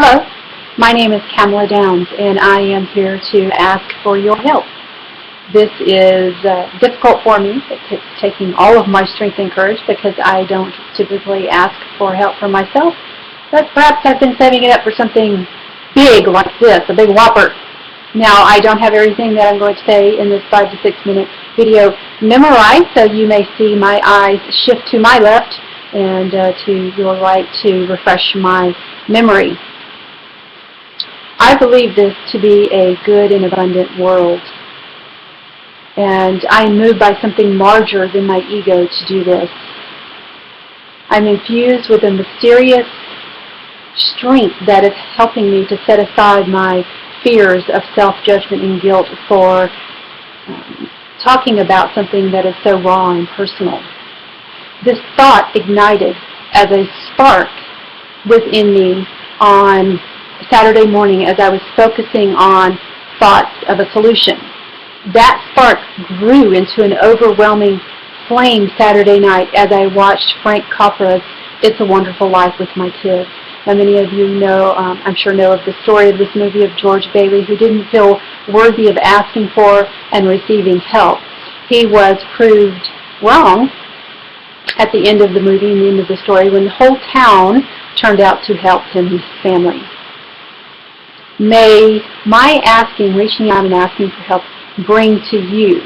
Hello, my name is Camilla Downs, and I am here to ask for your help. This is difficult for me. It's taking all of my strength and courage because I don't typically ask for help for myself, but perhaps I've been saving it up for something big like this, a big whopper. Now, I don't have everything that I'm going to say in this 5 to 6 minute video memorized, so you may see my eyes shift to my left and to your right to refresh my memory. I believe this to be a good and abundant world, and I am moved by something larger than my ego to do this. I'm infused with a mysterious strength that is helping me to set aside my fears of self-judgment and guilt for talking about something that is so raw and personal. This thought ignited as a spark within me on Saturday morning as I was focusing on thoughts of a solution. That spark grew into an overwhelming flame Saturday night as I watched Frank Capra's It's a Wonderful Life with my kids. Now, many of you know, I'm sure know of the story of this movie of George Bailey, who didn't feel worthy of asking for and receiving help. He was proved wrong at the end of the movie, and the end of the story, when the whole town turned out to help him and his family. May my reaching out and asking for help, bring to you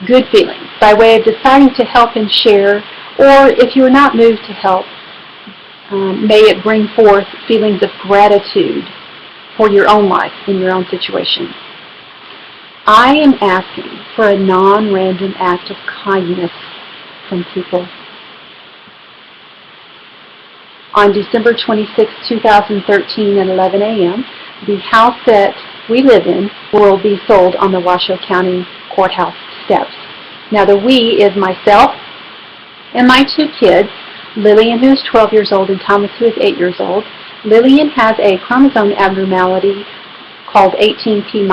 good feelings by way of deciding to help and share, or if you are not moved to help, may it bring forth feelings of gratitude for your own life in your own situation. I am asking for a non-random act of kindness from people. On December 26, 2013 at 11 a.m., the house that we live in will be sold on the Washoe County Courthouse steps. Now, the we is myself and my two kids, Lillian, who is 12 years old, and Thomas, who is 8 years old. Lillian has a chromosome abnormality called 18p-.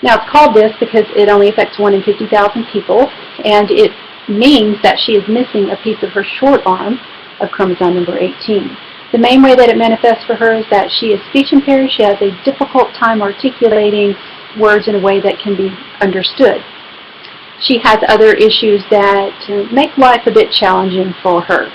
Now, it's called this because it only affects 1 in 50,000 people, and it means that she is missing a piece of her short arm of chromosome number 18. The main way that it manifests for her is that she is speech impaired. She has a difficult time articulating words in a way that can be understood. She has other issues that make life a bit challenging for her.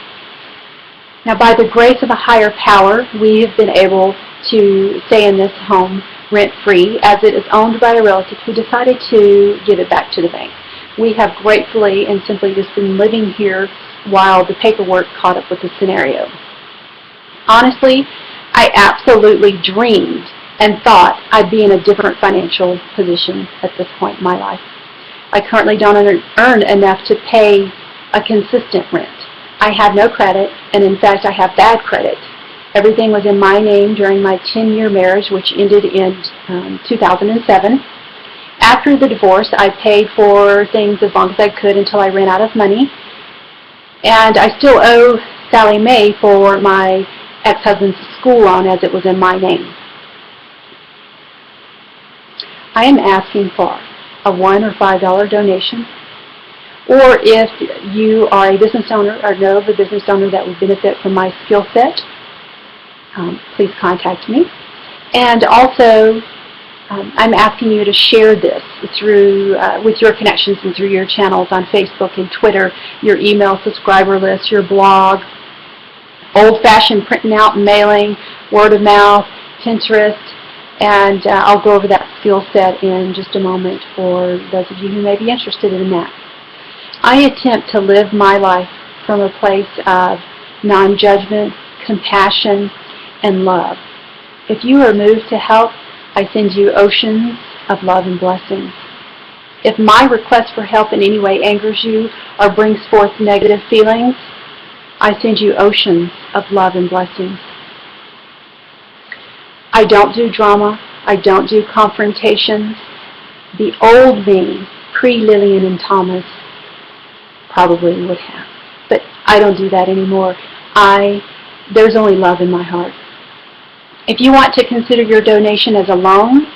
Now, by the grace of a higher power, we have been able to stay in this home rent-free, as it is owned by a relative who decided to give it back to the bank. We have gratefully and simply just been living here while the paperwork caught up with the scenario. Honestly, I absolutely dreamed and thought I'd be in a different financial position at this point in my life. I currently don't earn enough to pay a consistent rent. I have no credit, and in fact, I have bad credit. Everything was in my name during my 10-year marriage, which ended in 2007. After the divorce, I paid for things as long as I could until I ran out of money. And I still owe Sally Mae for my ex-husband's school loan, as it was in my name. I am asking for a $1 or $5 donation, or if you are a business owner or know of a business owner that would benefit from my skill set, please contact me. And also, I'm asking you to share this through with your connections and through your channels on Facebook and Twitter, your email subscriber list, your blog, old-fashioned printing out and mailing, word of mouth, Pinterest, and I'll go over that skill set in just a moment for those of you who may be interested in that. I attempt to live my life from a place of non-judgment, compassion, and love. If you are moved to help, I send you oceans of love and blessings. If my request for help in any way angers you or brings forth negative feelings, I send you oceans of love and blessings. I don't do drama. I don't do confrontations. The old me, pre-Lillian and Thomas, probably would have. But I don't do that anymore. There's only love in my heart. If you want to consider your donation as a loan,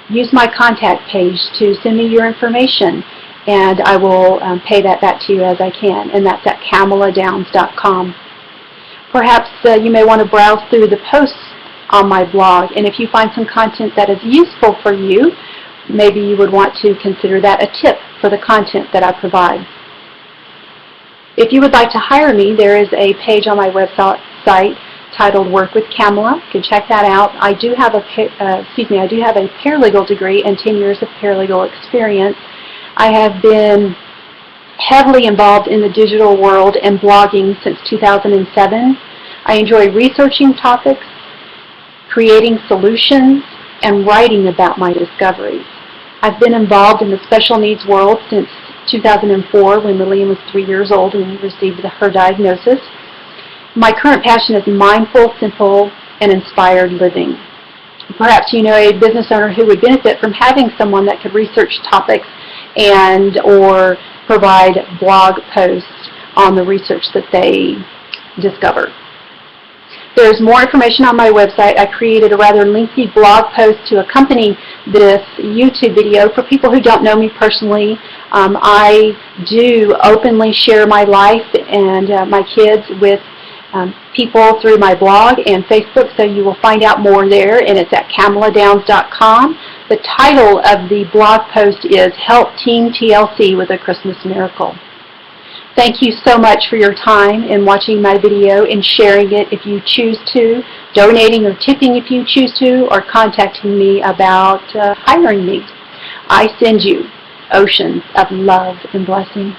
use my contact page to send me your information, and I will pay that back to you as I can, and that's at CamillaDowns.com. Perhaps you may want to browse through the posts on my blog, and if you find some content that is useful for you, maybe you would want to consider that a tip for the content that I provide. If you would like to hire me, there is a page on my website titled Work with Camilla. You can check that out. I do have a paralegal degree and 10 years of paralegal experience. I have been heavily involved in the digital world and blogging since 2007. I enjoy researching topics, creating solutions, and writing about my discoveries. I've been involved in the special needs world since 2004 when Lillian was 3 years old and received her diagnosis. My current passion is mindful, simple, and inspired living. Perhaps you know a business owner who would benefit from having someone that could research topics and or provide blog posts on the research that they discover. There's more information on my website. I created a rather lengthy blog post to accompany this YouTube video. For people who don't know me personally, I do openly share my life and my kids with people through my blog and Facebook, so you will find out more there, and it's at CamillaDowns.com. The title of the blog post is Help Team TLC with a Christmas Miracle. Thank you so much for your time in watching my video and sharing it if you choose to, donating or tipping if you choose to, or contacting me about hiring me. I send you oceans of love and blessings.